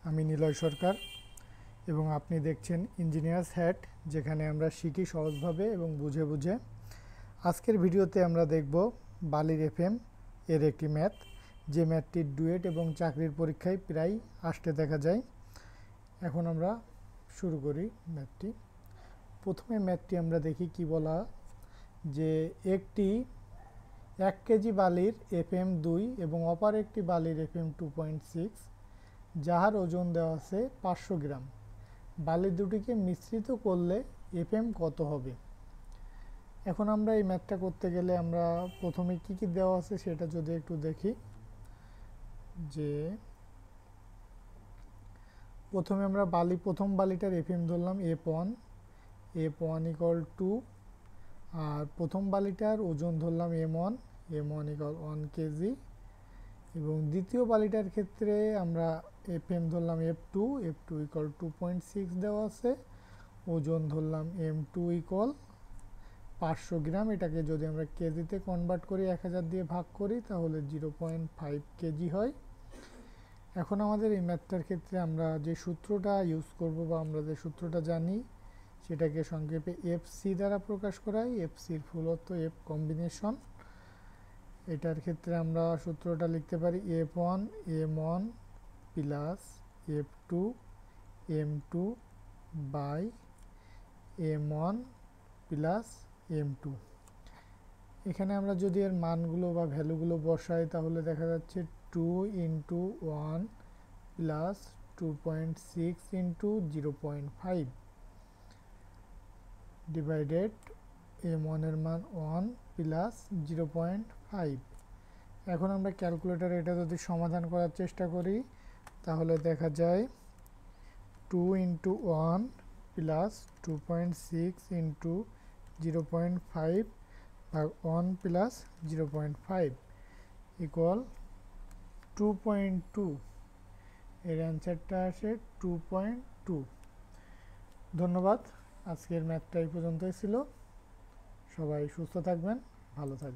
আমি নিলয় সরকার এবং আপনি দেখছেন ইঞ্জিনিয়ার্স হ্যাট, যেখানে আমরা শিখি সহজভাবে এবং বুঝে বুঝে। আজকের ভিডিওতে আমরা দেখব বালির এফএম এর একটি ম্যাথ, যে ম্যাথটির ডুয়েট এবং চাকরির পরীক্ষায় প্রায় আসতে দেখা যায়। এখন আমরা শুরু করি ম্যাথটি। প্রথমে ম্যাথটি আমরা দেখি কি বলা, যে একটি 1 কেজি বালির এফএম 2 এবং অপর একটি বালির এফএম 2.6, যাহার ওজন দেওয়া আছে 500 গ্রাম। বালি দুটিকে মিশ্রিত করলে এফএম কত হবে? এখন আমরা এই ম্যাথটা করতে গেলে আমরা প্রথমে কি কি দেওয়া আছে সেটা যদি একটু দেখি। যে প্রথমে আমরা প্রথম বালিটার এফএম ধরলাম F1 ইকুয়াল 2, আর প্রথম বালিটার ওজন ধরলাম M1 ইকুয়াল 1 কেজি, এবং দ্বিতীয় বালিটার ক্ষেত্রে আমরা এফএম ধরলাম F2 ইকুয়াল 2.6 দেওয়া আছে, ওজন ধরলাম M2 ইকুয়াল 500 গ্রাম। এটাকে যদি আমরা কেজিতে কনভার্ট করি, 1000 দিয়ে ভাগ করি, তাহলে 0.5 কেজি হয়। এখন আমাদের এই ম্যাথটার ক্ষেত্রে আমরা যে সূত্রটা ইউজ করব বা আমরা যে সূত্রটা জানি সেটাকে সংক্ষেপে এফসি দ্বারা প্রকাশ করা হয়। এফসির ফুল অর্থ এফ কম্বিনেশন। এটার ক্ষেত্রে আমরা সূত্রটা লিখতে পারি F1 M1 plus F2 M2 by M1 plus M2। এখানে আমরা যদি এর মানগুলো বা ভ্যালুগুলো বসাই, তাহলে দেখা যাচ্ছে 2 into 1 plus 2.6 into 0.5 divided M1 এর মান 1 প্লাস 0.5। এখন আমরা ক্যালকুলেটারে এটা যদি সমাধান করার চেষ্টা করি, তাহলে দেখা যায় 2 ইন্টু 1 প্লাস 2.6 ইন্টু 0.5 ভাগ 1 প্লাস 0.5 ইকুয়াল 2.2। এর অ্যান্সারটা আসে 2.2। ধন্যবাদ। আজকের ম্যাথটা এই পর্যন্তই ছিল। সবাই সুস্থ থাকবেন, ভালো থাকবেন।